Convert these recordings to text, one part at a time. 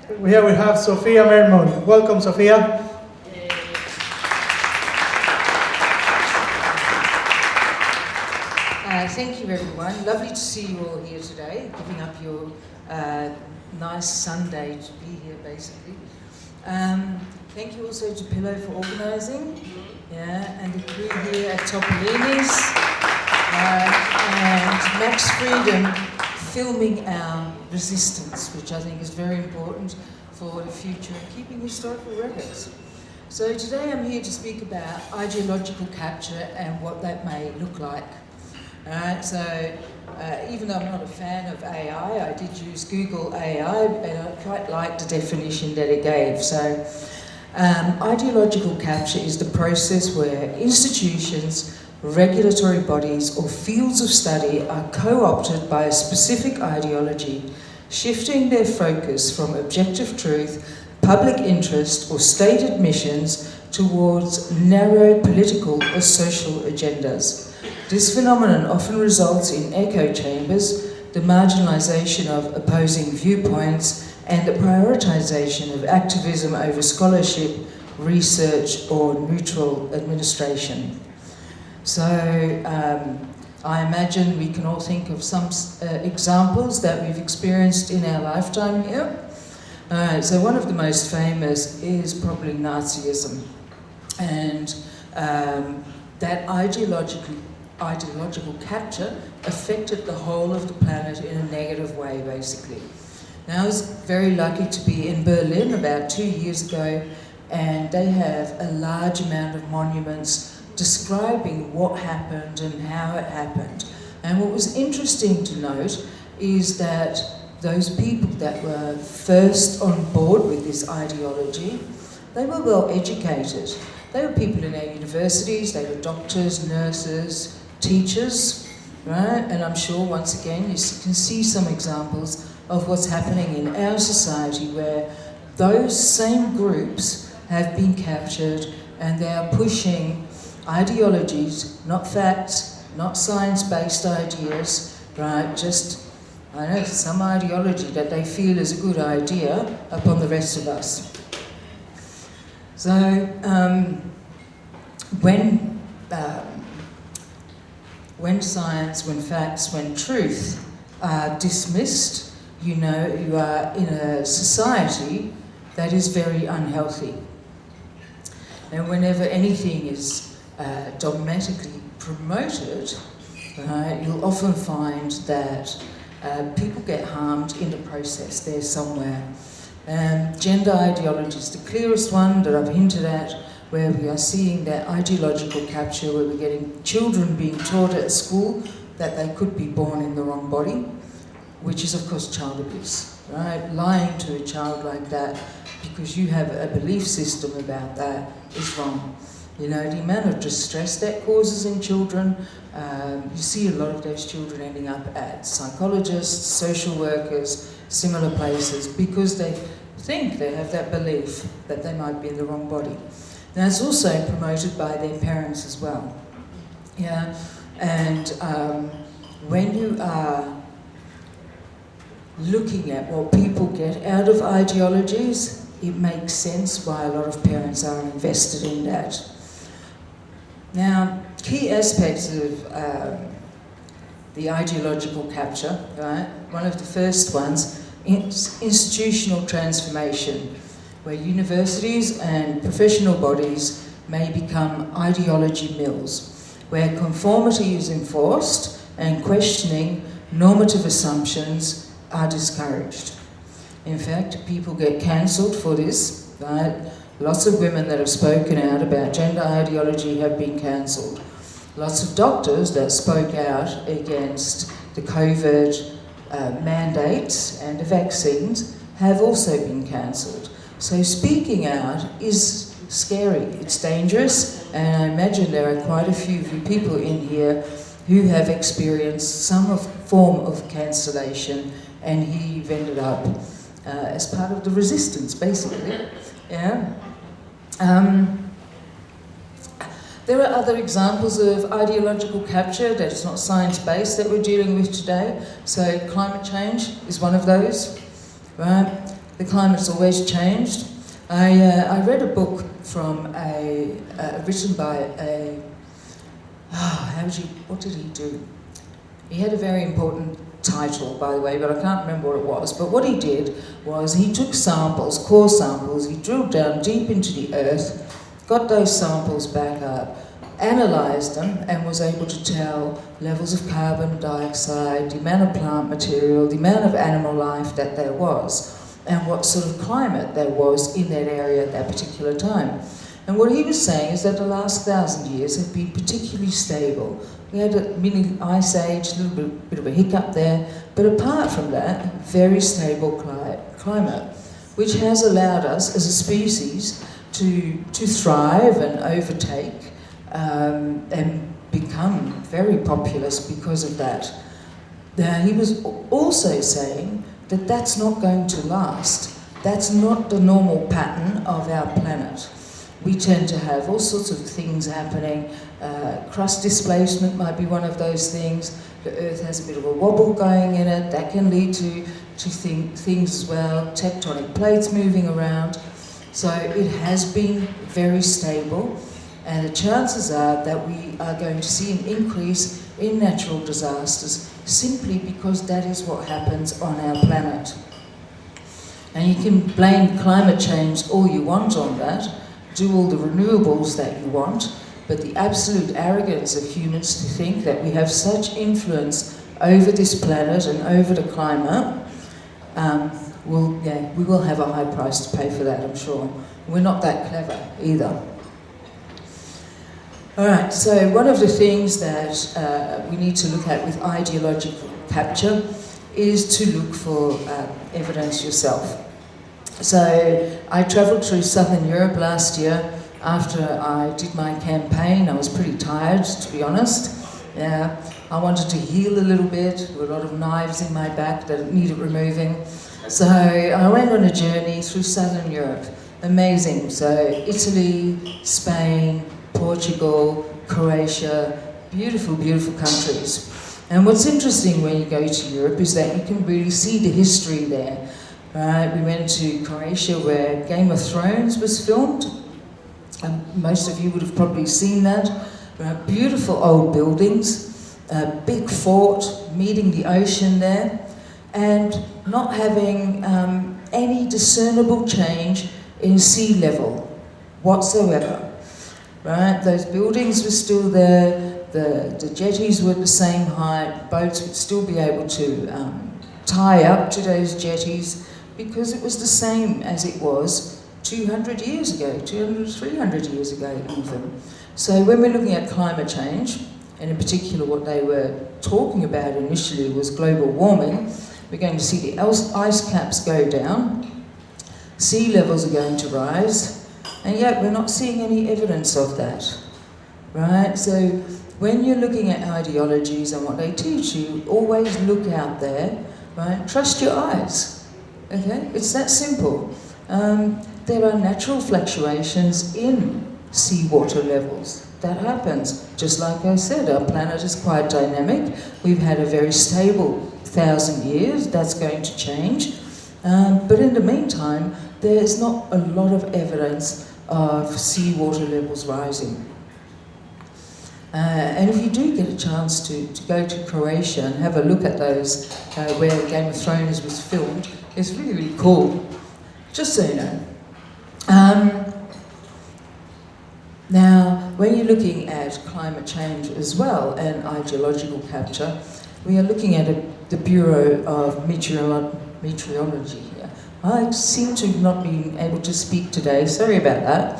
Here we have Sophia Moermond. Welcome, Sophia. Thank you, everyone. Lovely to see you all here today, giving up your nice Sunday to be here, basically. Thank you also to Pillow for organising, and the crew here at Topolini's, and Max Freedom filming our resistance, which I think is very important for the future and keeping historical records. So today I'm here to speak about ideological capture and what that may look like. Even though I'm not a fan of AI, I did use Google AI, and I quite liked the definition that it gave. So, ideological capture is the process where institutions, regulatory bodies, or fields of study are co-opted by a specific ideology, shifting their focus from objective truth, public interest, or stated missions towards narrow political or social agendas. This phenomenon often results in echo chambers, the marginalisation of opposing viewpoints, and the prioritisation of activism over scholarship, research, or neutral administration. So I imagine we can all think of some examples that we've experienced in our lifetime here. So one of the most famous is probably Nazism, and that ideological capture affected the whole of the planet in a negative way, basically. Now, I was very lucky to be in Berlin about 2 years ago, and they have a large amount of monuments describing what happened and how it happened. And what was interesting to note is that those people that were first on board with this ideology, they were well educated. They were people in our universities, they were doctors, nurses, teachers, right? And I'm sure, once again, you can see some examples of what's happening in our society where those same groups have been captured and they are pushing ideologies, not facts, not science-based ideas, right? Just, I don't know, some ideology that they feel is a good idea upon the rest of us. So, when science, when facts, when truth are dismissed, you know you are in a society that is very unhealthy. And whenever anything is dogmatically promoted, you'll often find that people get harmed in the process there somewhere. Gender ideology is the clearest one that I've hinted at, where we are seeing that ideological capture, where we're getting children being taught at school that they could be born in the wrong body, which is of course child abuse, right? Lying to a child like that because you have a belief system about that is wrong. You know, the amount of distress that causes in children, you see a lot of those children ending up at psychologists, social workers, similar places, because they think they have that belief that they might be in the wrong body. Now, it's also promoted by their parents as well. Yeah, and when you are looking at what people get out of ideologies, it makes sense why a lot of parents are invested in that. Now, key aspects of the ideological capture, right? One of the first ones is institutional transformation, where universities and professional bodies may become ideology mills, where conformity is enforced and questioning normative assumptions are discouraged. In fact, people get cancelled for this, right? Lots of women that have spoken out about gender ideology have been cancelled. Lots of doctors that spoke out against the COVID mandates and the vaccines have also been cancelled. So speaking out is scary, it's dangerous, and I imagine there are quite a few people in here who have experienced some form of cancellation, and here you've ended up as part of the resistance, basically. Yeah. There are other examples of ideological capture that is not science-based that we're dealing with today. So climate change is one of those, right? the climate's always changed. I read a book from written by a, what did he do? He had a very important title, by the way, but I can't remember what it was. But what he did was he took samples, core samples, he drilled down deep into the earth, got those samples back up, analysed them, and was able to tell levels of carbon dioxide, the amount of plant material, the amount of animal life that there was, and what sort of climate there was in that area at that particular time. And what he was saying is that the last 1,000 years have been particularly stable. We had a mini ice age, a little bit of a hiccup there, but apart from that, very stable climate, which has allowed us as a species to thrive and overtake and become very populous because of that. Now, he was also saying that that's not going to last. That's not the normal pattern of our planet. We tend to have all sorts of things happening. Crust displacement might be one of those things. The Earth has a bit of a wobble going in it. That can lead to things as well. Tectonic plates moving around. So it has been very stable. And the chances are that we are going to see an increase in natural disasters simply because that is what happens on our planet. And you can blame climate change all you want on that, do all the renewables that you want, but the absolute arrogance of humans to think that we have such influence over this planet and over the climate, we will have a high price to pay for that, I'm sure. We're not that clever either. All right, so one of the things that we need to look at with ideological capture is to look for evidence yourself. So I travelled through Southern Europe last year. After I did my campaign, I was pretty tired, to be honest. Yeah, I wanted to heal a little bit. There were a lot of knives in my back that needed removing. So I went on a journey through Southern Europe. Amazing. So Italy, Spain, Portugal, Croatia, beautiful, beautiful countries. And what's interesting when you go to Europe is that you can really see the history there. Right? We went to Croatia where Game of Thrones was filmed. Most of you would have probably seen that. Beautiful old buildings, a big fort, meeting the ocean there, and not having any discernible change in sea level whatsoever. Right? Those buildings were still there, the jetties were the same height, boats would still be able to tie up to those jetties because it was the same as it was 200 years ago, 300 years ago even. So when we're looking at climate change, and in particular what they were talking about initially was global warming, we're going to see the ice caps go down, sea levels are going to rise, and yet we're not seeing any evidence of that, right? So when you're looking at ideologies and what they teach you, always look out there, right? Trust your eyes, okay? It's that simple. There are natural fluctuations in seawater levels. That happens. Just like I said, our planet is quite dynamic. We've had a very stable 1,000 years. That's going to change. But in the meantime, there's not a lot of evidence of seawater levels rising. And if you do get a chance to go to Croatia and have a look at those where Game of Thrones was filmed, it's really, really cool. Just so you know. Now, when you're looking at climate change as well and ideological capture, we are looking at the Bureau of Meteorology here. I seem to have not been able to speak today, sorry about that.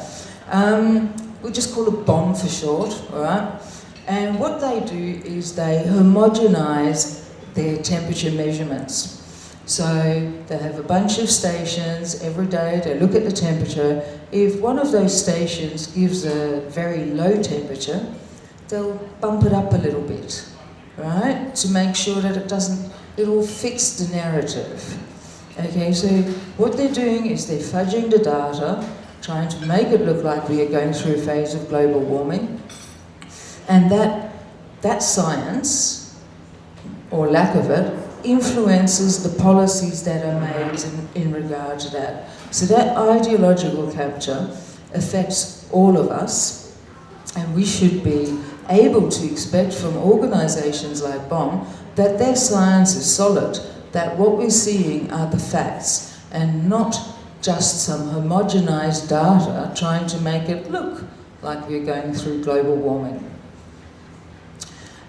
We'll just call it BOM for short, all right? And what they do is they homogenize their temperature measurements. So they have a bunch of stations every day, they look at the temperature. If one of those stations gives a very low temperature, they'll bump it up a little bit, right? To make sure that it'll fix the narrative. Okay, so what they're doing is they're fudging the data, trying to make it look like we are going through a phase of global warming. And that science, or lack of it, influences the policies that are made in regard to that. So that ideological capture affects all of us, and we should be able to expect from organisations like BOM that their science is solid, that what we're seeing are the facts and not just some homogenised data trying to make it look like we're going through global warming.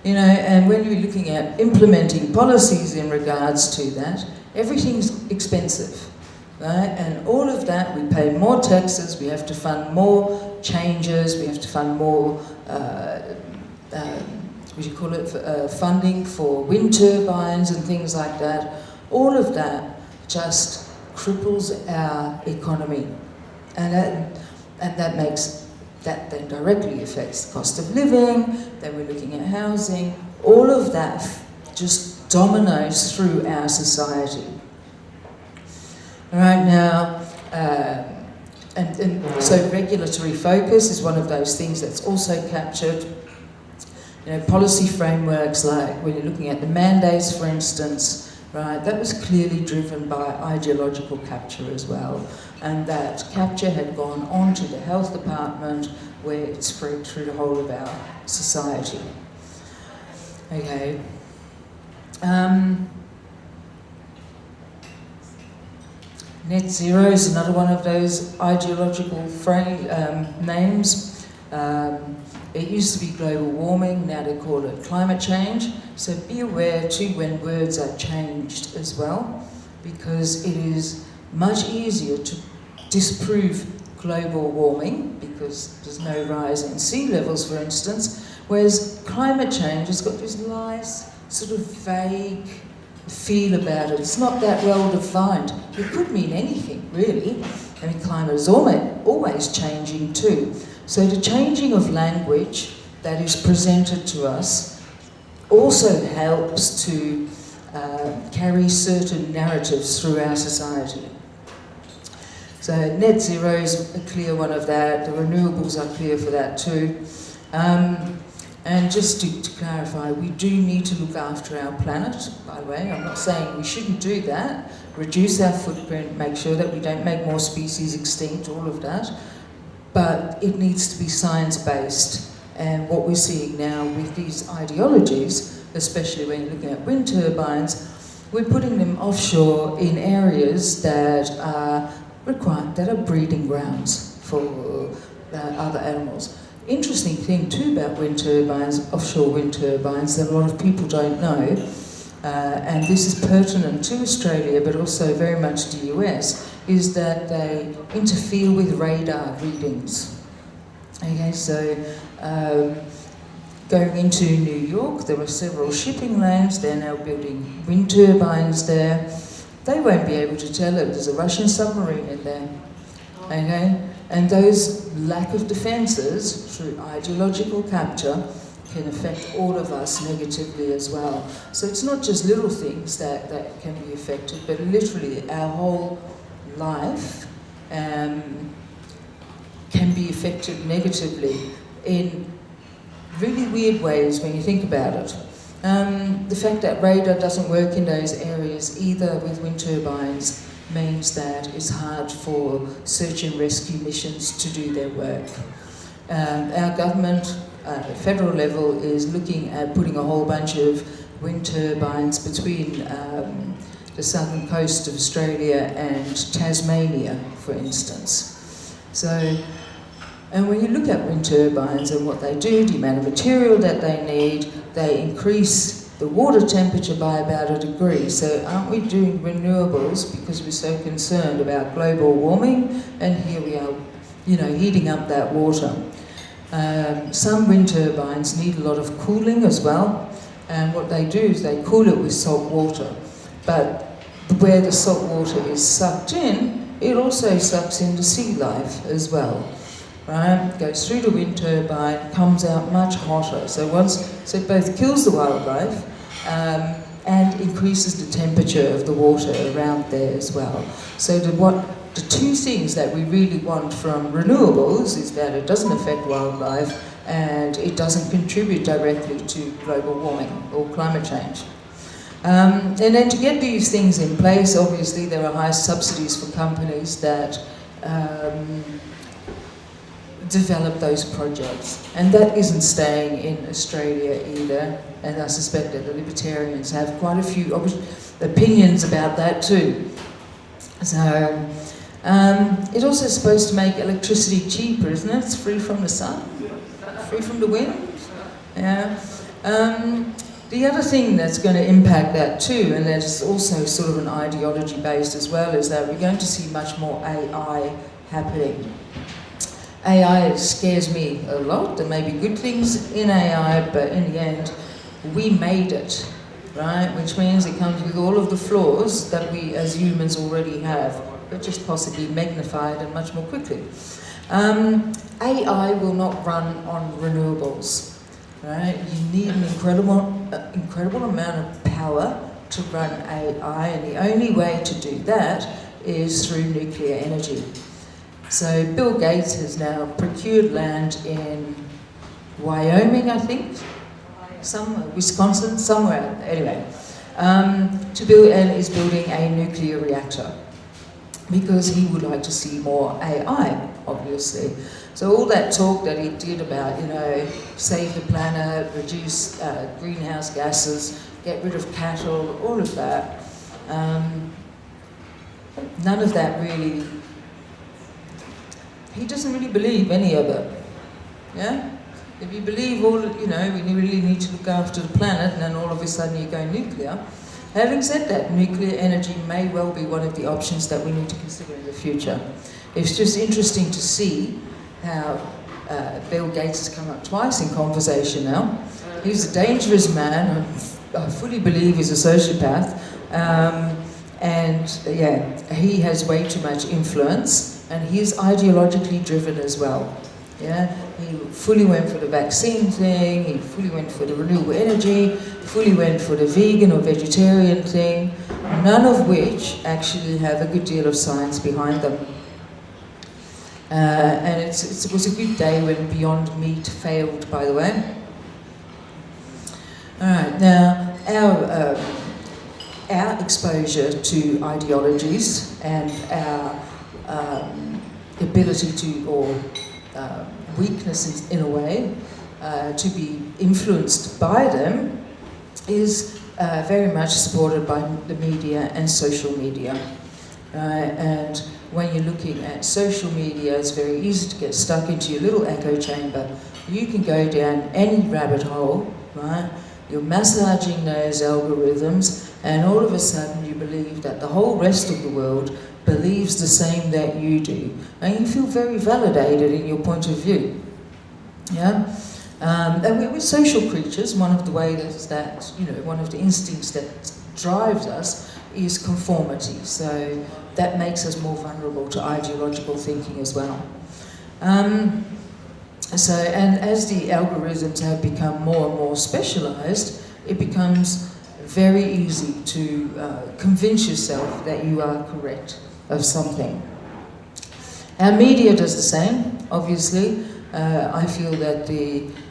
You know, and when we're looking at implementing policies in regards to that, everything's expensive, right? And all of that, we pay more taxes, we have to fund more changes, we have to fund more, funding for wind turbines and things like that. All of that just cripples our economy, and that then directly affects the cost of living. Then we're looking at housing. All of that just dominoes through our society. Right now, and so regulatory focus is one of those things that's also captured. You know, policy frameworks, like when you're looking at the mandates, for instance, right, that was clearly driven by ideological capture as well. And that capture had gone on to the health department, where it spread through the whole of our society. Okay. Net zero is another one of those ideological names. It used to be global warming, now they call it climate change. So be aware too when words are changed as well, because it is much easier to disprove global warming because there's no rise in sea levels, for instance, whereas climate change has got this nice sort of vague feel about it. It's not that well defined. It could mean anything, really. I mean, climate is always changing too. So the changing of language that is presented to us also helps to carry certain narratives through our society. So net zero is a clear one of that. The renewables are clear for that too. And just to clarify, we do need to look after our planet, by the way. I'm not saying we shouldn't do that. Reduce our footprint, make sure that we don't make more species extinct, all of that. But it needs to be science-based. And what we're seeing now with these ideologies, especially when you're looking at wind turbines, we're putting them offshore in areas that are breeding grounds for other animals. Interesting thing too about wind turbines, offshore wind turbines, that a lot of people don't know, and this is pertinent to Australia but also very much to the US, is that they interfere with radar readings. Okay, so going into New York, there were several shipping lanes. They're now building wind turbines there. They won't be able to tell if there's a Russian submarine in there. Okay? And those lack of defences through ideological capture can affect all of us negatively as well. So it's not just little things that can be affected, but literally our whole life can be affected negatively in really weird ways when you think about it. The fact that radar doesn't work in those areas either with wind turbines means that it's hard for search and rescue missions to do their work. Our government at the federal level is looking at putting a whole bunch of wind turbines between the southern coast of Australia and Tasmania, for instance. So, and when you look at wind turbines and what they do, the amount of material that they need, they increase the water temperature by about 1 degree. So aren't we doing renewables because we're so concerned about global warming? And here we are, you know, heating up that water. Some wind turbines need a lot of cooling as well. And what they do is they cool it with salt water. But where the salt water is sucked in, it also sucks into sea life as well. Right? Goes through the wind turbine, comes out much hotter. So it both kills the wildlife and increases the temperature of the water around there as well. So the two things that we really want from renewables is that it doesn't affect wildlife and it doesn't contribute directly to global warming or climate change. And then to get these things in place, obviously there are high subsidies for companies that develop those projects. And that isn't staying in Australia either. And I suspect that the libertarians have quite a few opinions about that too. So, it's also supposed to make electricity cheaper, isn't it? It's free from the sun, free from the wind. Yeah. The other thing that's going to impact that too, and that's also sort of an ideology based as well, is that we're going to see much more AI happening. AI scares me a lot. There may be good things in AI, but in the end, we made it, right? Which means it comes with all of the flaws that we as humans already have, but just possibly magnified and much more quickly. AI will not run on renewables. Right? You need an incredible amount of power to run AI, and the only way to do that is through nuclear energy. So Bill Gates has now procured land in Wyoming, I think, somewhere, Wisconsin, somewhere, anyway, to build, and is building a nuclear reactor because he would like to see more AI, obviously. So all that talk that he did about, save the planet, reduce greenhouse gases, get rid of cattle, all of that, none of that really, he doesn't really believe any of it, yeah? If you believe all, we really need to look after the planet, and then all of a sudden you go nuclear. Having said that, nuclear energy may well be one of the options that we need to consider in the future. It's just interesting to see how Bill Gates has come up twice in conversation now. He's a dangerous man. I fully believe he's a sociopath. And yeah, he has way too much influence, and he's ideologically driven as well. Yeah, he fully went for the vaccine thing, he fully went for the renewable energy, fully went for the vegan or vegetarian thing, none of which actually have a good deal of science behind them. And it was a good day when Beyond Meat failed, by the way. All right, now our exposure to ideologies and our ability to, or weakness in a way, to be influenced by them is very much supported by the media and social media. And when you're looking at social media, it's very easy to get stuck into your little echo chamber. You can go down any rabbit hole, right? You're massaging those algorithms, and all of a sudden you believe that the whole rest of the world believes the same that you do. And you feel very validated in your point of view. Yeah? And we're social creatures. One of the ways that, one of the instincts that drives us is conformity. So that makes us more vulnerable to ideological thinking as well. And as the algorithms have become more and more specialized, it becomes very easy to convince yourself that you are correct of something. Our media does the same, obviously. I feel that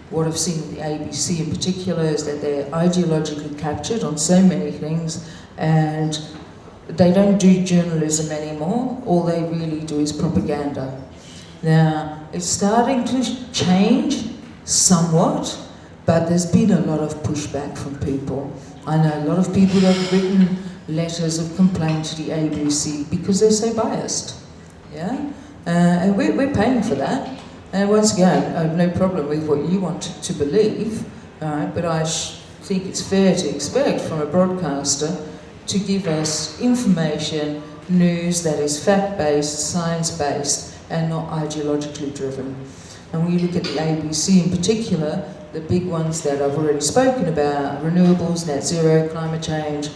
what I've seen with the ABC in particular is that they're ideologically captured on so many things, and they don't do journalism anymore. All they really do is propaganda. Now, it's starting to change somewhat, but there's been a lot of pushback from people. I know a lot of people have written letters of complaint to the ABC because they're so biased. Yeah? And we're paying for that. And once again, I have no problem with what you want to believe, but I think it's fair to expect from a broadcaster to give us information, news that is fact-based, science-based, and not ideologically driven. And when you look at the ABC in particular, the big ones that I've already spoken about, renewables, net zero, climate change,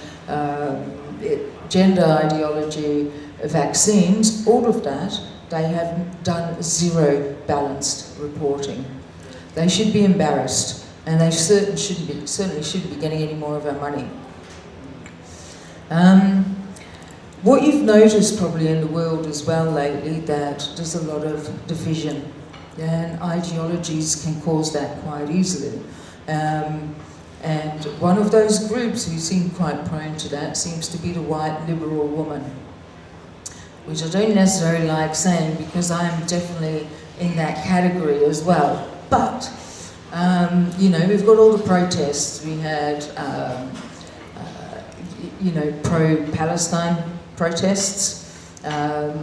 gender ideology, vaccines, all of that, they have done zero balanced reporting. They should be embarrassed, and they certainly shouldn't be getting any more of our money. What you've noticed probably in the world as well lately, that there's a lot of division, and ideologies can cause that quite easily. And one of those groups who seem quite prone to that seems to be the white liberal woman, which I don't necessarily like saying because I'm definitely in that category as well. But, you know, we've got all the protests. We had, you know, pro-Palestine protests, a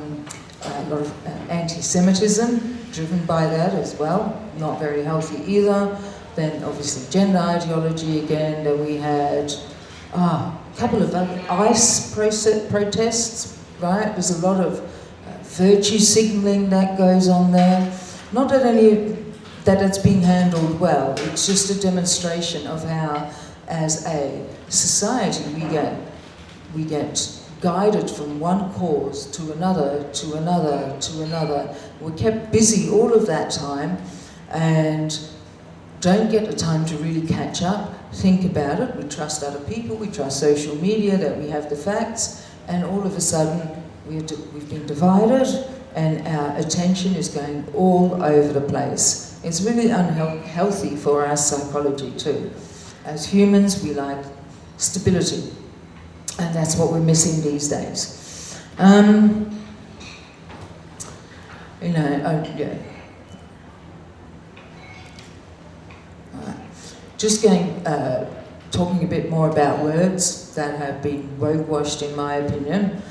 lot of anti-Semitism driven by that as well, not very healthy either. Then obviously gender ideology again. Then we had a couple of other ICE protests, right? There's a lot of virtue signalling that goes on there. Not that it's being handled well. It's just a demonstration of how, as a society, we get guided from one cause to another, to another, to another. We're kept busy all of that time, and don't get the time to really catch up, think about it. We trust other people, we trust social media, that we have the facts, and all of a sudden we've been divided and our attention is going all over the place. It's really unhealthy for our psychology too. As humans, we like stability, and that's what we're missing these days. You know, yeah. Just talking a bit more about words that have been rogue-washed in my opinion.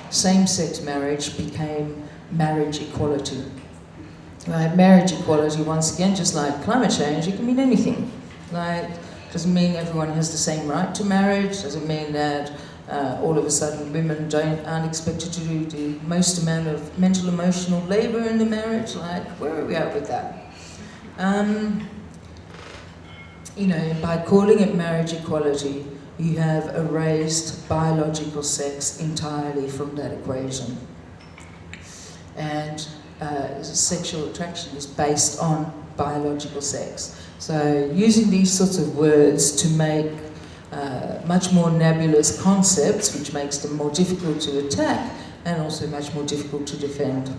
Same-sex marriage became marriage equality. Right? Marriage equality, once again, just like climate change, it can mean anything. Like, doesn't mean everyone has the same right to marriage, doesn't mean that all of a sudden women aren't expected to do the most amount of mental emotional labour in the marriage. Like, where are we at with that? You know, by calling it marriage equality, you have erased biological sex entirely from that equation. And sexual attraction is based on biological sex. So using these sorts of words to make much more nebulous concepts, which makes them more difficult to attack and also much more difficult to defend.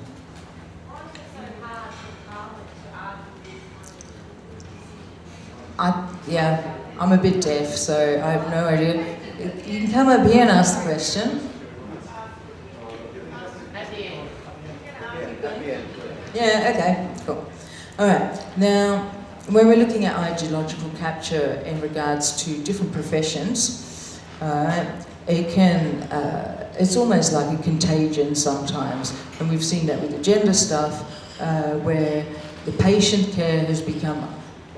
Yeah, I'm a bit deaf, so I have no idea. You can come up here and ask the question. Yeah, okay, cool. All right, now, when we're looking at ideological capture in regards to different professions, it's almost like a contagion sometimes, and we've seen that with the gender stuff, where the patient care has become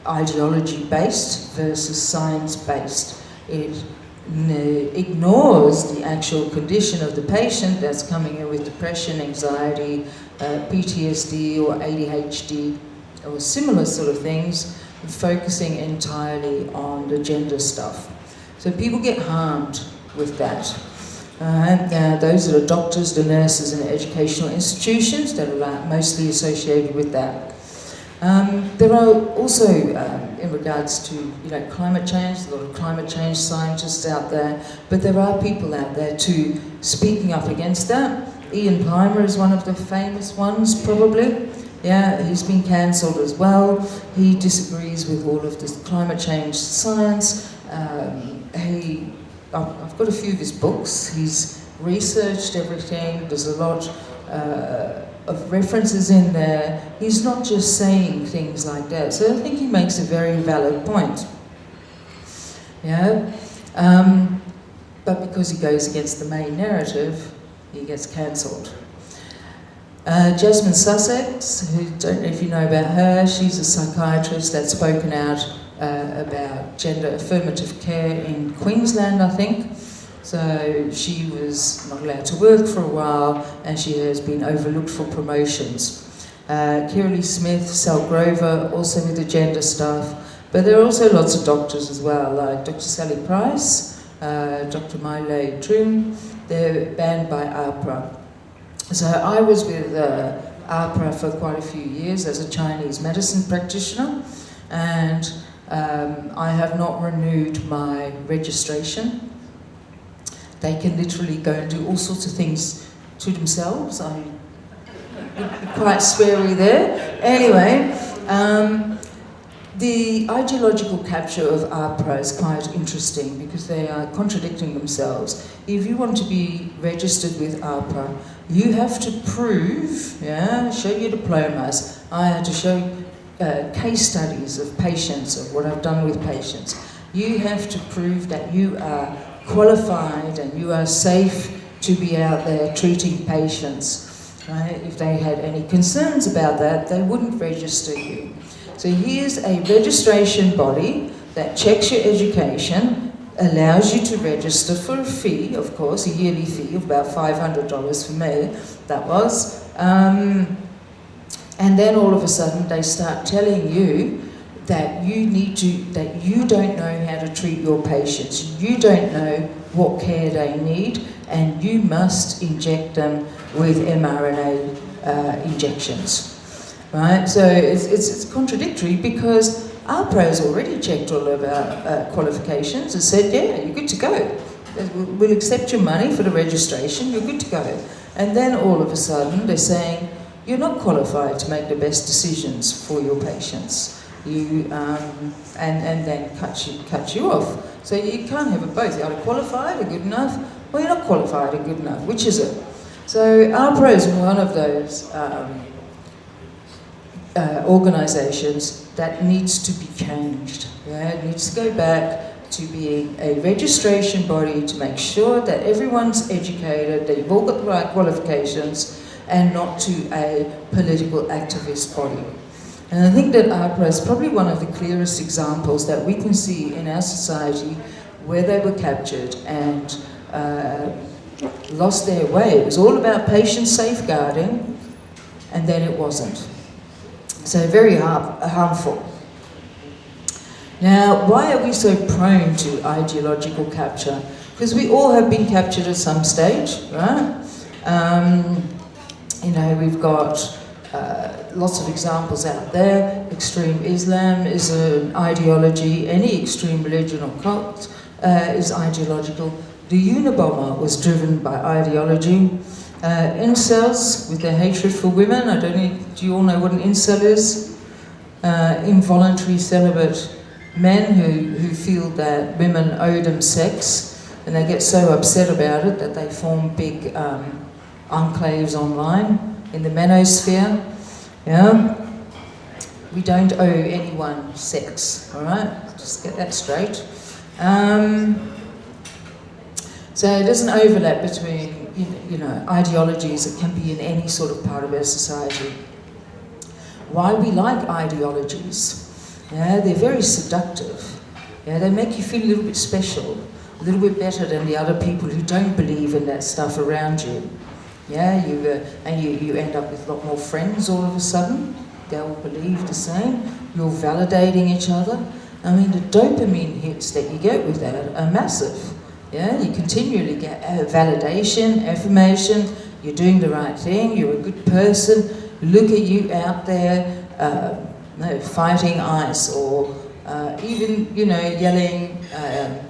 ideology-based versus science-based. It ignores the actual condition of the patient that's coming in with depression, anxiety, PTSD or ADHD or similar sort of things, focusing entirely on the gender stuff. So people get harmed with that. Those are the doctors, the nurses and the educational institutions that are mostly associated with that. There are also, in regards to climate change, a lot of climate change scientists out there, but there are people out there too speaking up against that. Ian Plimer is one of the famous ones, probably. Yeah, he's been cancelled as well. He disagrees with all of this climate change science. I've got a few of his books. He's researched everything. There's a lot of references in there. He's not just saying things like that. So I think he makes a very valid point. Yeah, but because he goes against the main narrative, he gets cancelled. Jasmine Sussex, who don't know if you know about her, she's a psychiatrist that's spoken out about gender affirmative care in Queensland, I think. So she was not allowed to work for a while and she has been overlooked for promotions. Kirley Smith, Sal Grover, also with the gender stuff. But there are also lots of doctors as well, like Dr. Sally Price, Dr. Maile Trim. They're banned by AHPRA. So I was with AHPRA for quite a few years as a Chinese medicine practitioner, and I have not renewed my registration. They can literally go and do all sorts of things to themselves. I'm quite sweary there. Anyway, The ideological capture of ARPA is quite interesting because they are contradicting themselves. If you want to be registered with ARPA, you have to prove, show your diplomas. I had to show case studies of patients, of what I've done with patients. You have to prove that you are qualified and you are safe to be out there treating patients. Right? If they had any concerns about that, they wouldn't register you. So here's a registration body that checks your education, allows you to register for a fee, of course, a yearly fee of about $500 for me, that was. And then all of a sudden they start telling you that that you don't know how to treat your patients, you don't know what care they need, and you must inject them with mRNA injections. Right? So it's contradictory because ARPA has already checked all of our qualifications and said, yeah, you're good to go. We'll accept your money for the registration, you're good to go. And then all of a sudden they're saying, you're not qualified to make the best decisions for your patients. And then cut you off. So you can't have it both. You're either qualified or good enough, or you're not qualified or good enough. Which is it? So ARPA is one of those organisations that needs to be changed. Yeah? It needs to go back to being a registration body to make sure that everyone's educated, that you've all got the right qualifications, and not to a political activist body. And I think that ARPA is probably one of the clearest examples that we can see in our society where they were captured and lost their way. It was all about patient safeguarding, and then it wasn't. So very harmful. Now, why are we so prone to ideological capture? Because we all have been captured at some stage, right? We've got lots of examples out there. Extreme Islam is an ideology. Any extreme religion or cult is ideological. The Unabomber was driven by ideology. Incels, with their hatred for women, I don't know, do you all know what an incel is? Involuntary celibate men who feel that women owe them sex, and they get so upset about it that they form big enclaves online in the manosphere. Yeah? We don't owe anyone sex, all right? Just get that straight. So there's an overlap between ideologies that can be in any sort of part of our society. Why we like ideologies? Yeah, they're very seductive. Yeah, they make you feel a little bit special, a little bit better than the other people who don't believe in that stuff around you. Yeah, you end up with a lot more friends all of a sudden. They all believe the same. You're validating each other. I mean, the dopamine hits that you get with that are massive. Yeah, you continually get validation, affirmation. You're doing the right thing. You're a good person. Look at you out there, fighting ICE, or even yelling.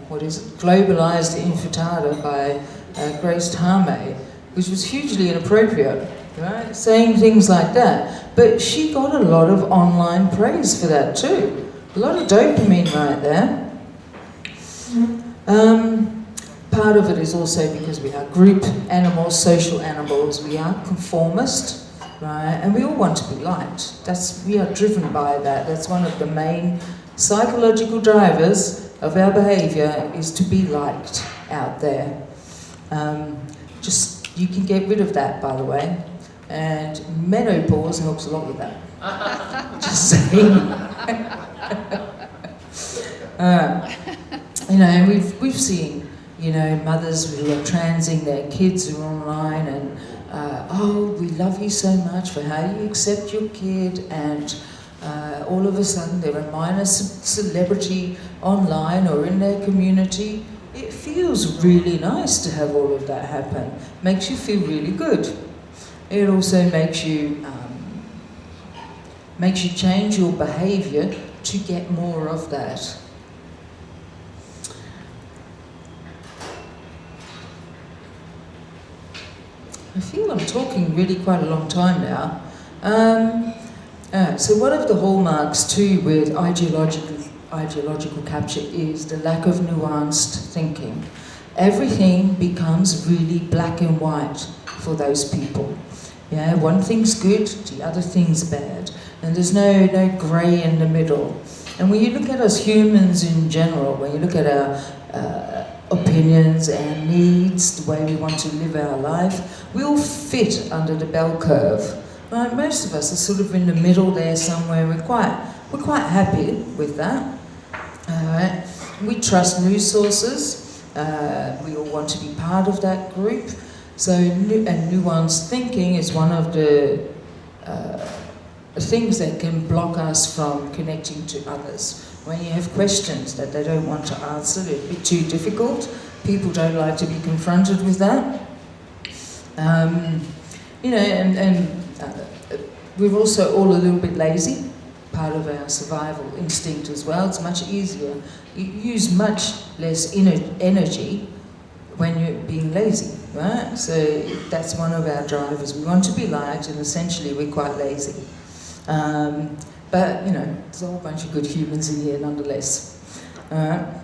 What is it? Globalized infantada by Grace Tame, which was hugely inappropriate, right? Saying things like that. But she got a lot of online praise for that too. A lot of dopamine right there. Part of it is also because we are group animals, social animals. We are conformist, right? And we all want to be liked. We are driven by that. That's one of the main psychological drivers of our behaviour, is to be liked out there. You can get rid of that, by the way, and menopause helps a lot with that. Just saying. We've seen, mothers who are transing their kids who are online, and we love you so much for how you accept your kid, and all of a sudden they're a minor celebrity online or in their community. It feels really nice to have all of that happen. Makes you feel really good. It also makes you change your behaviour to get more of that. I feel I'm talking really quite a long time now. So one of the hallmarks too with ideological capture is the lack of nuanced thinking. Everything becomes really black and white for those people. Yeah, one thing's good, the other thing's bad, and there's no grey in the middle. And when you look at us humans in general, when you look at our opinions, our needs, the way we want to live our life, we all fit under the bell curve. Right? Most of us are sort of in the middle there somewhere. We're quite happy with that. We trust news sources. We all want to be part of that group. So, and nuanced thinking is one of the things that can block us from connecting to others. When you have questions that they don't want to answer, they're a bit too difficult. People don't like to be confronted with that. You know, and we're also all a little bit lazy, part of our survival instinct as well. It's much easier. You use much less energy when you're being lazy, right? So that's one of our drivers. We want to be liked, and essentially we're quite lazy. But, you know, there's a whole bunch of good humans in here nonetheless. And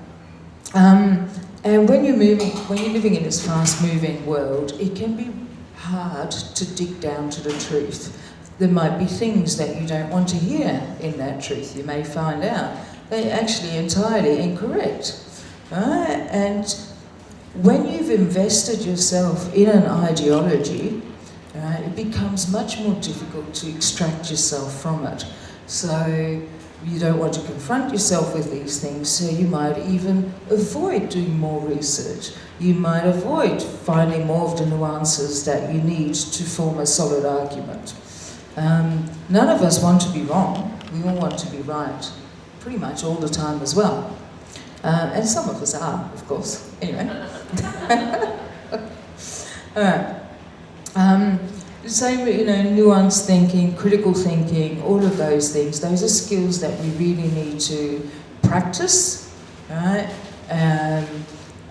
when you're living in this fast-moving world, it can be hard to dig down to the truth. There might be things that you don't want to hear in that truth. You may find out they're actually entirely incorrect, right? And when you've invested yourself in an ideology, it becomes much more difficult to extract yourself from it. So you don't want to confront yourself with these things, so you might even avoid doing more research. You might avoid finding more of the nuances that you need to form a solid argument. None of us want to be wrong. We all want to be right, pretty much all the time as well. And some of us are, of course. Anyway. All right. Same, you know, nuanced thinking, critical thinking, all of those things. Those are skills that we really need to practice, right? And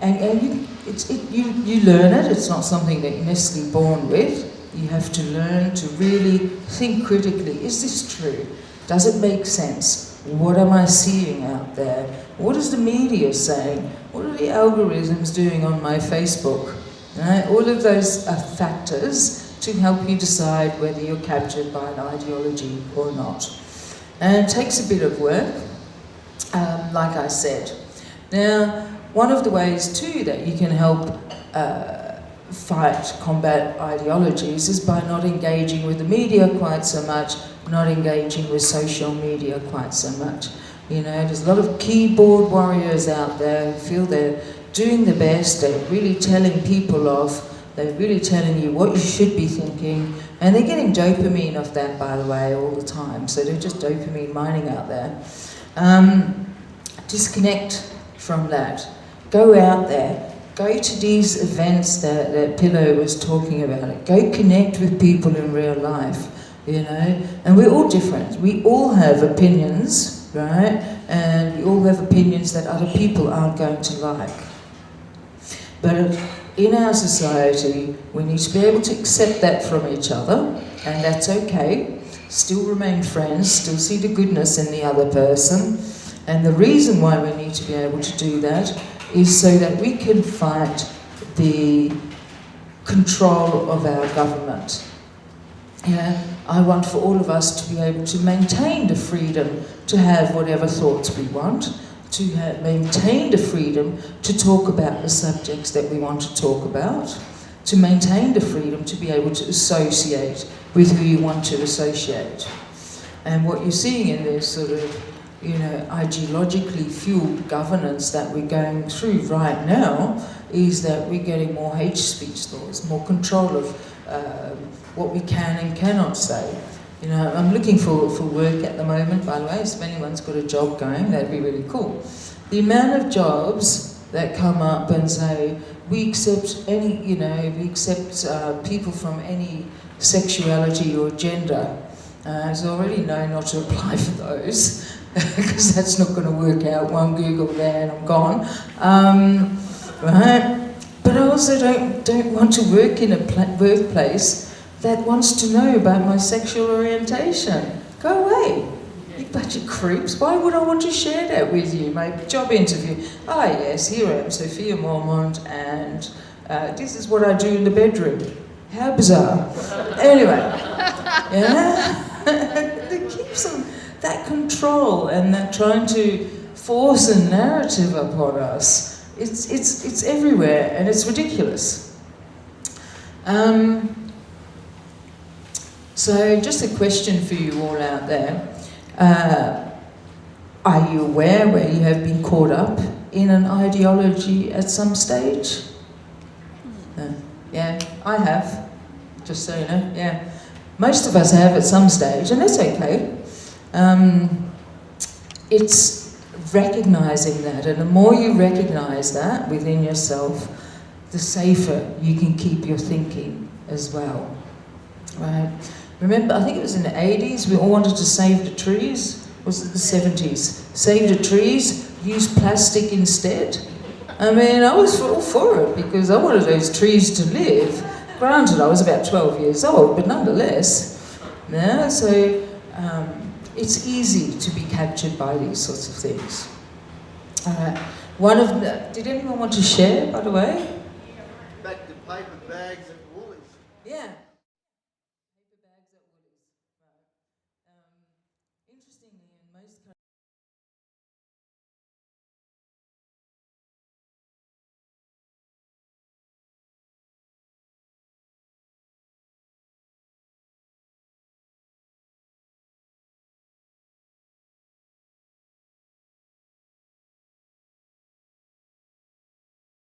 you learn it. It's not something that you're necessarily born with. You have to learn to really think critically. Is this true? Does it make sense? What am I seeing out there? What is the media saying? What are the algorithms doing on my Facebook? Right? All of those are factors to help you decide whether you're captured by an ideology or not. And it takes a bit of work, like I said. Now, one of the ways too that you can help combat ideologies is by not engaging with the media quite so much, not engaging with social media quite so much. You know, there's a lot of keyboard warriors out there who feel they're doing the best, they're really telling people off, they're really telling you what you should be thinking, and they're getting dopamine off that, by the way, all the time. So they're just dopamine mining out there. Disconnect from that. Go out there. Go to these events that Pillow was talking about. Go connect with people in real life, you know. And we're all different. We all have opinions, right? And we all have opinions that other people aren't going to like. But in our society, we need to be able to accept that from each other, and that's okay. Still remain friends, still see the goodness in the other person. And the reason why we need to be able to do that is so that we can fight the control of our government. Yeah, I want for all of us to be able to maintain the freedom to have whatever thoughts we want, to maintain the freedom to talk about the subjects that we want to talk about, to maintain the freedom to be able to associate with who you want to associate. And what you're seeing in this sort of, you know, ideologically fueled governance that we're going through right now is that we're getting more hate speech laws, more control of what we can and cannot say. You know, I'm looking for work at the moment, by the way, so if anyone's got a job going, that'd be really cool. The amount of jobs that come up and say, we accept any, you know, we accept people from any sexuality or gender. So I already know not to apply for those, because that's not going to work out. One Google there and I'm gone. Right? But I also don't want to work in a workplace that wants to know about my sexual orientation, Go away. You bunch of creeps. Why would I want to share that with you? My job interview. Ah, yes, here I am, Sophia Moermond, and this is what I do in the bedroom. How bizarre. Anyway, yeah, it keeps them that control and that trying to force a narrative upon us. It's everywhere and it's ridiculous. So just a question for you all out there. Are you aware where you have been caught up in an ideology at some stage? Yeah, I have, just so you know, yeah. Most of us have at some stage, and that's okay. It's recognising that, and the more you recognise that within yourself, the safer you can keep your thinking as well, right? Remember, I think it was in the 80s, we all wanted to save the trees. Was it the 70s? Save the trees, use plastic instead. I mean, I was all for it because I wanted those trees to live. Granted, I was about 12 years old, but nonetheless. Yeah, so it's easy to be captured by these sorts of things. Did anyone want to share, by the way? Back to paper bags at Woolies. Yeah. Paper bags at Woolies. Right. Interestingly, in most